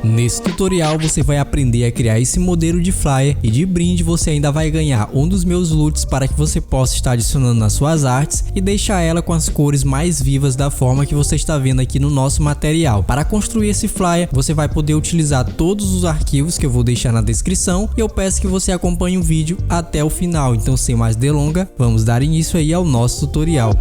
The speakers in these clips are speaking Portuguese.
Nesse tutorial você vai aprender a criar esse modelo de flyer e de brinde você ainda vai ganhar um dos meus loots para que você possa estar adicionando nas suas artes e deixar ela com as cores mais vivas da forma que você está vendo aqui no nosso material. Para construir esse flyer você vai poder utilizar todos os arquivos que eu vou deixar na descrição e eu peço que você acompanhe o vídeo até o final. Então sem mais delonga, vamos dar início aí ao nosso tutorial.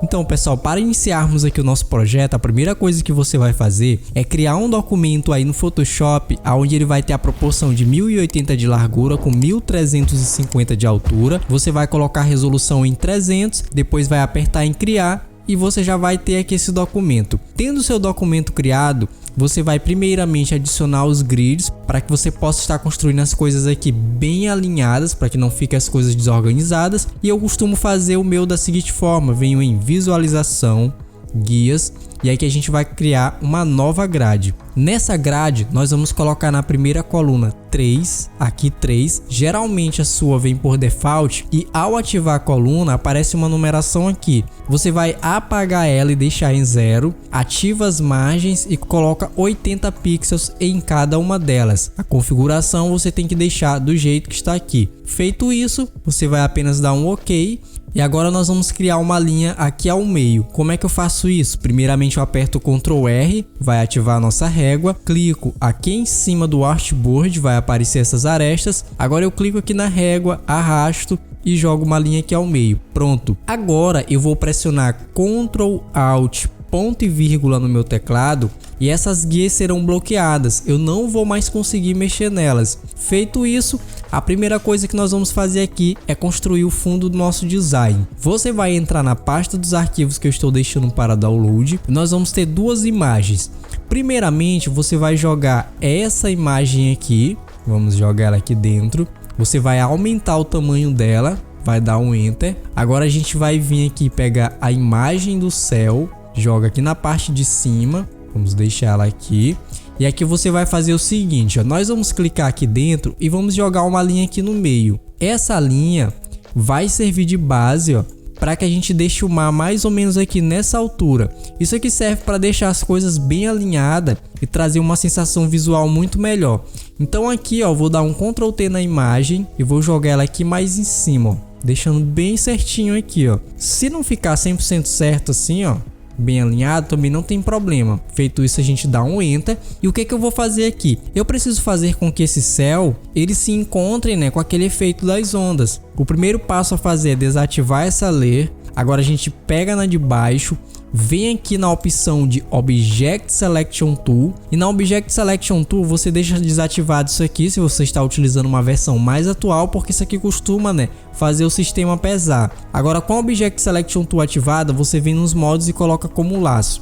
Então pessoal, para iniciarmos aqui o nosso projeto, a primeira coisa que você vai fazer é criar um documento aí no Photoshop, onde ele vai ter a proporção de 1080 de largura com 1350 de altura. Você vai colocar a resolução em 300, depois vai apertar em criar e você já vai ter aqui esse documento. Tendo seu documento criado, você vai primeiramente adicionar os grids para que você possa estar construindo as coisas aqui bem alinhadas, para que não fiquem as coisas desorganizadas. E eu costumo fazer o meu da seguinte forma: venho em visualização, guias, e aí que a gente vai criar uma nova grade. Nessa grade nós vamos colocar na primeira coluna 3, aqui 3, geralmente a sua vem por default e ao ativar a coluna aparece uma numeração aqui. Você vai apagar ela e deixar em 0, ativa as margens e coloca 80 pixels em cada uma delas. A configuração você tem que deixar do jeito que está aqui. Feito isso, você vai apenas dar um OK. E agora nós vamos criar uma linha aqui ao meio. Como é que eu faço isso? Primeiramente eu aperto o Ctrl R, vai ativar a nossa régua, clico aqui em cima do artboard, vai aparecer essas arestas. Agora eu clico aqui na régua, arrasto e jogo uma linha aqui ao meio. Pronto. Agora eu vou pressionar Ctrl Alt ponto e vírgula no meu teclado e essas guias serão bloqueadas. Eu não vou mais conseguir mexer nelas. Feito isso, a primeira coisa que nós vamos fazer aqui é construir o fundo do nosso design. Você vai entrar na pasta dos arquivos que eu estou deixando para download. Nós vamos ter duas imagens. Primeiramente, você vai jogar essa imagem aqui. Vamos jogar ela aqui dentro. Você vai aumentar o tamanho dela, vai dar um Enter. Agora a gente vai vir aqui pegar a imagem do céu, joga aqui na parte de cima. Vamos deixar ela aqui. E aqui você vai fazer o seguinte, ó, nós vamos clicar aqui dentro e vamos jogar uma linha aqui no meio. Essa linha vai servir de base, ó, para que a gente deixe o mar mais ou menos aqui nessa altura. Isso aqui serve para deixar as coisas bem alinhadas e trazer uma sensação visual muito melhor. Então aqui, ó, vou dar um Ctrl T na imagem e vou jogar ela aqui mais em cima, ó, deixando bem certinho aqui, ó. Se não ficar 100% certo assim, ó, bem alinhado, também não tem problema. Feito isso, a gente dá um Enter. E o que que eu vou fazer aqui? Eu preciso fazer com que esse céu ele se encontre, né, com aquele efeito das ondas. O primeiro passo a fazer é desativar essa layer. Agora a gente pega na de baixo, vem aqui na opção de Object Selection Tool e na Object Selection Tool você deixa desativado isso aqui se você está utilizando uma versão mais atual, porque isso aqui costuma, né, fazer o sistema pesar. Agora com a Object Selection Tool ativada, você vem nos modos e coloca como laço.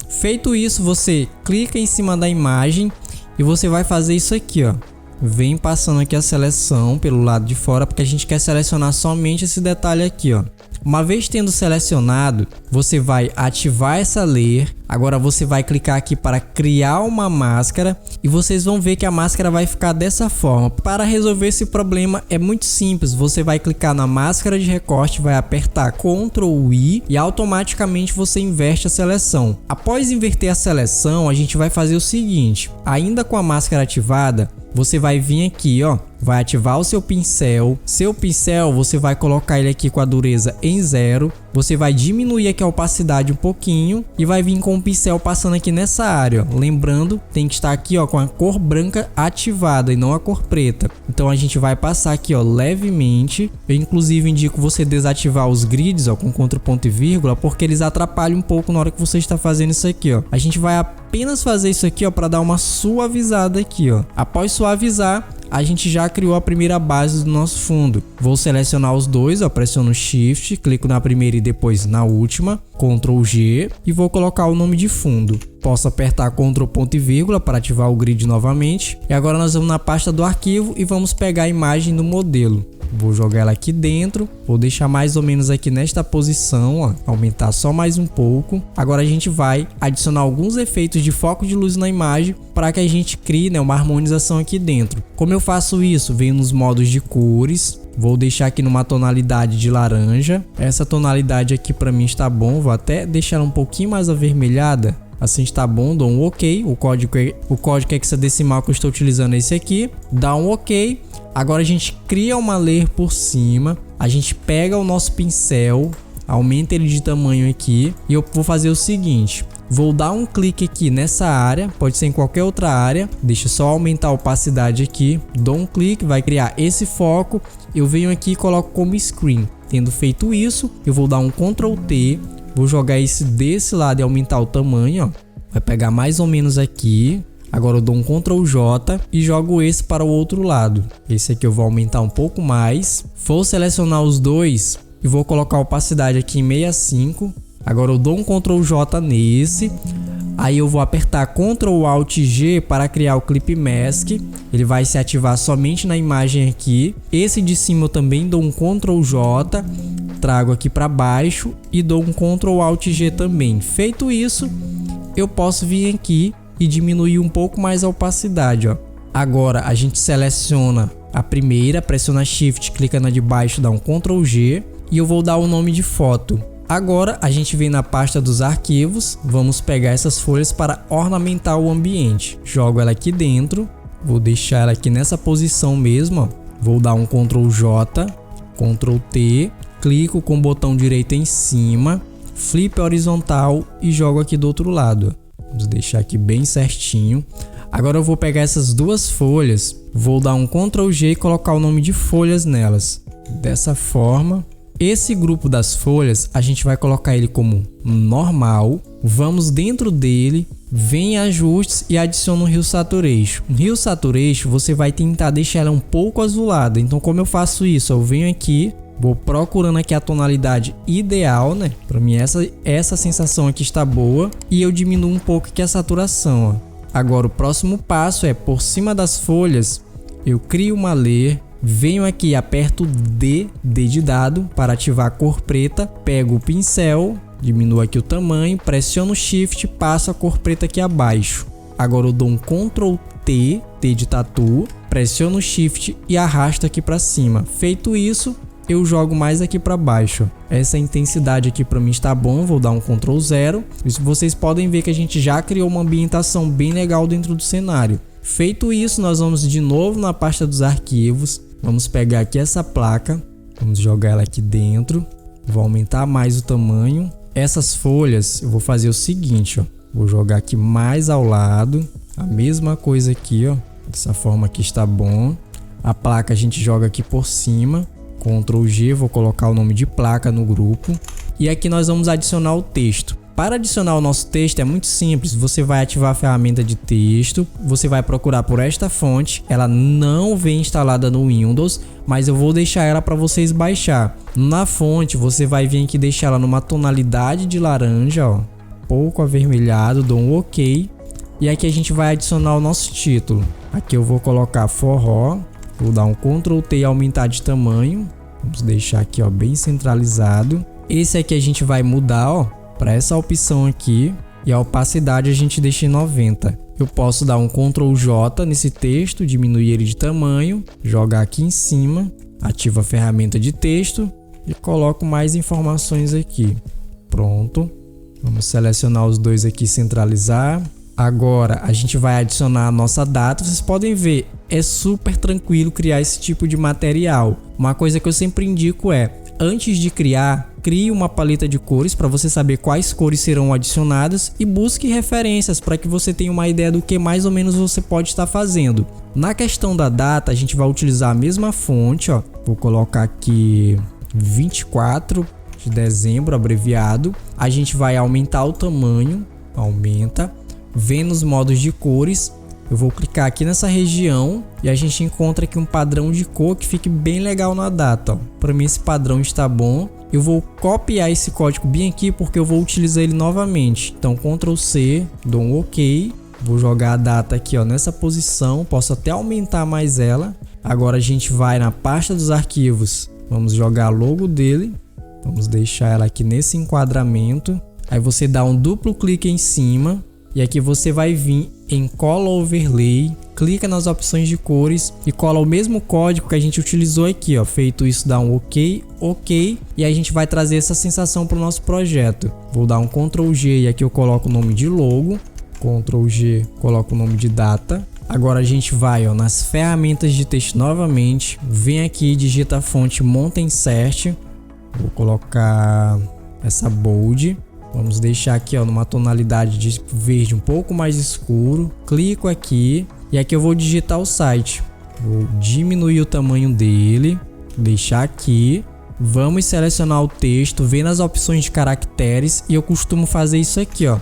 Feito isso, você clica em cima da imagem e você vai fazer isso aqui, ó. Vem passando aqui a seleção pelo lado de fora, porque a gente quer selecionar somente esse detalhe aqui, ó. Uma vez tendo selecionado, você vai ativar essa layer. Agora você vai clicar aqui para criar uma máscara e vocês vão ver que a máscara vai ficar dessa forma. Para resolver esse problema é muito simples. Você vai clicar na máscara de recorte, vai apertar Ctrl I e automaticamente você inverte a seleção. Após inverter a seleção, a gente vai fazer o seguinte: ainda com a máscara ativada, você vai vir aqui, ó, vai ativar o seu pincel. Seu pincel, você vai colocar ele aqui com a dureza em 0. Você vai diminuir aqui a opacidade um pouquinho e vai vir com o pincel passando aqui nessa área, ó. Lembrando, tem que estar aqui, ó, com a cor branca ativada e não a cor preta. Então a gente vai passar aqui, ó, levemente. Eu inclusive indico você desativar os grids, ó, com Ctrl ponto e vírgula, porque eles atrapalham um pouco na hora que você está fazendo isso aqui, ó. A gente vai apenas fazer isso aqui, ó, para dar uma suavizada aqui, ó. Após suavizar, a gente já criou a primeira base do nosso fundo. Vou selecionar os dois, ó, pressiono Shift, clico na primeira e depois na última, Ctrl G e vou colocar o nome de fundo. Posso apertar Ctrl ponto e vírgula para ativar o grid novamente. E agora nós vamos na pasta do arquivo e vamos pegar a imagem do modelo. Vou jogar ela aqui dentro, vou deixar mais ou menos aqui nesta posição, ó, aumentar só mais um pouco. Agora a gente vai adicionar alguns efeitos de foco de luz na imagem para que a gente crie, né, uma harmonização aqui dentro. Como eu faço isso? Venho nos modos de cores, vou deixar aqui numa tonalidade de laranja. Essa tonalidade aqui para mim está bom, vou até deixar ela um pouquinho mais avermelhada. Assim está bom, dou um OK. O código hexadecimal que eu estou utilizando é esse aqui. Dá um OK. Agora a gente cria uma layer por cima. A gente pega o nosso pincel, aumenta ele de tamanho aqui. E eu vou fazer o seguinte. Vou dar um clique aqui nessa área, pode ser em qualquer outra área. Deixa só aumentar a opacidade aqui. Dou um clique, vai criar esse foco. Eu venho aqui e coloco como screen. Tendo feito isso, eu vou dar um Ctrl T. Vou jogar esse desse lado e aumentar o tamanho, ó. Vai pegar mais ou menos aqui. Agora eu dou um Ctrl J e jogo esse para o outro lado. Esse aqui eu vou aumentar um pouco mais. Vou selecionar os dois e vou colocar a opacidade aqui em 65. Agora eu dou um Ctrl J nesse. Aí eu vou apertar Ctrl Alt G para criar o Clip Mask. Ele vai se ativar somente na imagem aqui. Esse de cima eu também dou um Ctrl J. Trago aqui para baixo e dou um Ctrl Alt G também. Feito isso, eu posso vir aqui e diminuir um pouco mais a opacidade, ó. Agora a gente seleciona a primeira, pressiona Shift, clica na de baixo, dá um Ctrl G e eu vou dar o nome de foto. Agora a gente vem na pasta dos arquivos, vamos pegar essas folhas para ornamentar o ambiente. Jogo ela aqui dentro, vou deixar ela aqui nessa posição mesmo, ó. Vou dar um Ctrl J, Ctrl T. Clico com o botão direito em cima, flip horizontal e jogo aqui do outro lado. Vamos deixar aqui bem certinho. Agora eu vou pegar essas duas folhas, vou dar um Ctrl G e colocar o nome de folhas nelas. Dessa forma, esse grupo das folhas a gente vai colocar ele como normal. Vamos dentro dele, vem em ajustes e adiciona um Hue Saturation. No Hue Saturation você vai tentar deixar ela um pouco azulada. Então como eu faço isso? Eu venho aqui, vou procurando aqui a tonalidade ideal, né? Para mim essa sensação aqui está boa e eu diminuo um pouco aqui a saturação, ó. Agora o próximo passo é por cima das folhas, eu crio uma layer, venho aqui, aperto D de dado para ativar a cor preta, pego o pincel, diminuo aqui o tamanho, pressiono Shift, passo a cor preta aqui abaixo. Agora eu dou um Ctrl T de tatu, pressiono Shift e arrasto aqui para cima. Feito isso, eu jogo mais aqui para baixo. Essa intensidade aqui para mim está bom, vou dar um Ctrl 0. Isso vocês podem ver que a gente já criou uma ambientação bem legal dentro do cenário. Feito isso, nós vamos de novo na pasta dos arquivos. Vamos pegar aqui essa placa, vamos jogar ela aqui dentro. Vou aumentar mais o tamanho. Essas folhas eu vou fazer o seguinte, ó. Vou jogar aqui mais ao lado. A mesma coisa aqui, ó. Dessa forma aqui está bom. A placa a gente joga aqui por cima. Ctrl G, vou colocar o nome de placa no grupo. E aqui nós vamos adicionar o texto. Para adicionar o nosso texto é muito simples. Você vai ativar a ferramenta de texto. Você vai procurar por esta fonte. Ela não vem instalada no Windows, mas eu vou deixar ela para vocês baixar. Na fonte você vai vir aqui deixar ela numa tonalidade de laranja, ó, pouco avermelhado. Dou um OK. E aqui a gente vai adicionar o nosso título. Aqui eu vou colocar forró. Vou dar um Ctrl T e aumentar de tamanho. Vamos deixar aqui, ó, bem centralizado. Esse aqui a gente vai mudar, ó, para essa opção aqui. E a opacidade a gente deixa em 90. Eu posso dar um Ctrl J nesse texto, diminuir ele de tamanho, jogar aqui em cima, ativo a ferramenta de texto e coloco mais informações aqui. Pronto. Vamos selecionar os dois aqui e centralizar. Agora a gente vai adicionar a nossa data. Vocês podem ver, é super tranquilo criar esse tipo de material. Uma coisa que eu sempre indico é, antes de criar, crie uma paleta de cores para você saber quais cores serão adicionadas e busque referências para que você tenha uma ideia do que mais ou menos você pode estar fazendo. Na questão da data, a gente vai utilizar a mesma fonte, ó. Vou colocar aqui 24 de dezembro, abreviado. A gente vai aumentar o tamanho, aumenta. Vem nos modos de cores, eu vou clicar aqui nessa região e a gente encontra aqui um padrão de cor que fique bem legal na data. Para mim esse padrão está bom. Eu vou copiar esse código bem aqui porque eu vou utilizar ele novamente. Então Ctrl C, dou um OK. Vou jogar a data aqui, ó, nessa posição. Posso até aumentar mais ela. Agora a gente vai na pasta dos arquivos, vamos jogar a logo dele, vamos deixar ela aqui nesse enquadramento. Aí você dá um duplo clique em cima e aqui você vai vir em Color Overlay, clica nas opções de cores e cola o mesmo código que a gente utilizou aqui, ó. Feito isso, dá um OK, e a gente vai trazer essa sensação para o nosso projeto. Vou dar um Ctrl G e aqui eu coloco o nome de logo, Ctrl G, coloco o nome de data. Agora a gente vai, ó, nas ferramentas de texto novamente, vem aqui, digita a fonte Mountain Insert, vou colocar essa bold. Vamos deixar aqui, ó, numa tonalidade de verde um pouco mais escuro. Clico aqui e aqui eu vou digitar o site. Vou diminuir o tamanho dele, deixar aqui. Vamos selecionar o texto, ver nas opções de caracteres e eu costumo fazer isso aqui, ó.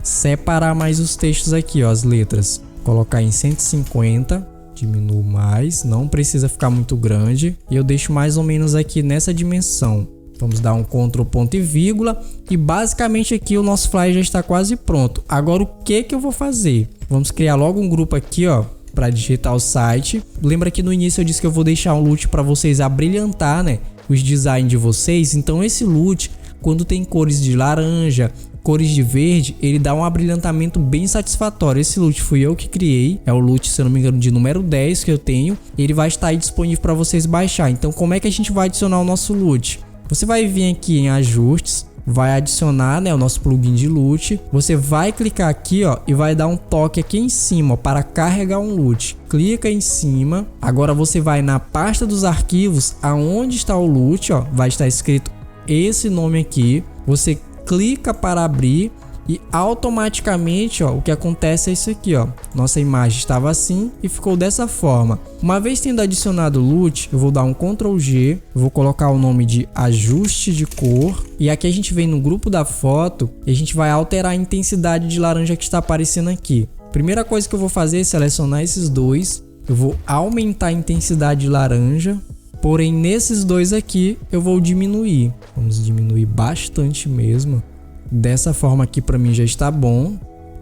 Separar mais os textos aqui, ó, as letras. Colocar em 150, diminuo mais, não precisa ficar muito grande. E eu deixo mais ou menos aqui nessa dimensão. Vamos dar um Ctrl ponto e vírgula e basicamente aqui o nosso flyer já está quase pronto. Agora o que eu vou fazer? Vamos criar logo um grupo aqui, ó, para digitar o site. Lembra que no início eu disse que eu vou deixar um LUT para vocês abrilhantar, né, os designs de vocês. Então esse LUT, quando tem cores de laranja, cores de verde, ele dá um abrilhantamento bem satisfatório. Esse LUT fui eu que criei, é o LUT, se eu não me engano, de número 10 que eu tenho. Ele vai estar aí disponível para vocês baixar. Então como é que a gente vai adicionar o nosso LUT? Você vai vir aqui em ajustes, vai adicionar, né, o nosso plugin de LUT. Você vai clicar aqui, ó, e vai dar um toque aqui em cima, ó, para carregar um LUT. Clica em cima. Agora você vai na pasta dos arquivos, aonde está o LUT, ó, vai estar escrito esse nome aqui. Você clica para abrir e automaticamente, ó, o que acontece é isso aqui, ó. Nossa imagem estava assim e ficou dessa forma. Uma vez tendo adicionado o LUT, eu vou dar um Ctrl G, vou colocar o nome de ajuste de cor e aqui a gente vem no grupo da foto e a gente vai alterar a intensidade de laranja que está aparecendo aqui. Primeira coisa que eu vou fazer é selecionar esses dois. Eu vou aumentar a intensidade de laranja, porém nesses dois aqui eu vou diminuir. Vamos diminuir bastante mesmo. Dessa forma aqui para mim já está bom.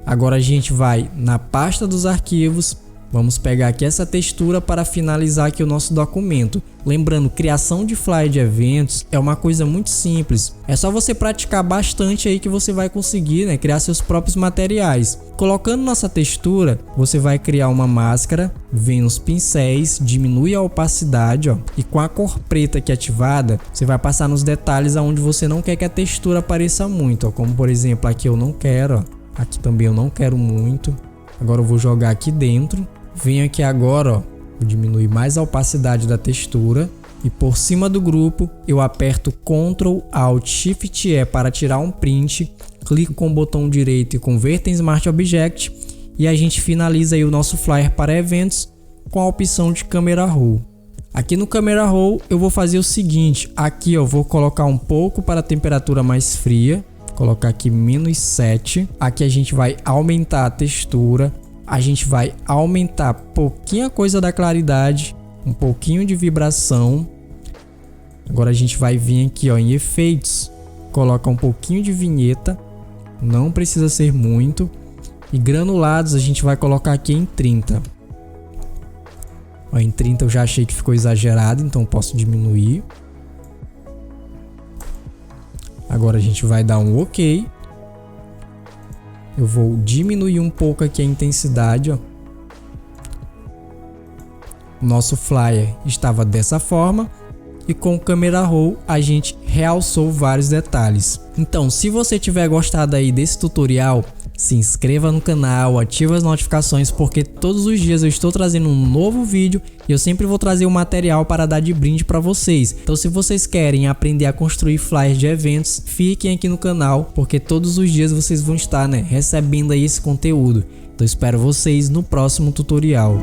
Agora a gente vai na pasta dos arquivos. Vamos pegar aqui essa textura para finalizar aqui o nosso documento. Lembrando, criação de flyer de eventos é uma coisa muito simples. É só você praticar bastante aí que você vai conseguir, né, criar seus próprios materiais. Colocando nossa textura, você vai criar uma máscara, vem nos pincéis, diminui a opacidade, ó, e com a cor preta aqui ativada, você vai passar nos detalhes aonde você não quer que a textura apareça muito, ó, como por exemplo aqui eu não quero, ó, aqui também eu não quero muito. Agora eu vou jogar aqui dentro. Venho aqui agora, ó, vou diminuir mais a opacidade da textura e por cima do grupo eu aperto Ctrl Alt Shift E para tirar um print, clico com o botão direito e converta em Smart Object e a gente finaliza aí o nosso flyer para eventos com a opção de Camera Raw. Aqui no Camera Raw eu vou fazer o seguinte, aqui eu vou colocar um pouco para a temperatura mais fria, colocar aqui -7, aqui a gente vai aumentar a textura. A gente vai aumentar pouquinha coisa da claridade, um pouquinho de vibração. Agora a gente vai vir aqui, ó, em efeitos, coloca um pouquinho de vinheta, não precisa ser muito. E granulados a gente vai colocar aqui em 30. Ó, em 30 eu já achei que ficou exagerado, então posso diminuir. Agora a gente vai dar um OK. Eu vou diminuir um pouco aqui a intensidade, ó. Nosso flyer estava dessa forma e com o Camera Raw a gente realçou vários detalhes. Então, se você tiver gostado aí desse tutorial, se inscreva no canal, ative as notificações porque todos os dias eu estou trazendo um novo vídeo e eu sempre vou trazer um material para dar de brinde para vocês. Então se vocês querem aprender a construir flyers de eventos, fiquem aqui no canal porque todos os dias vocês vão estar, né, recebendo aí esse conteúdo. Então espero vocês no próximo tutorial.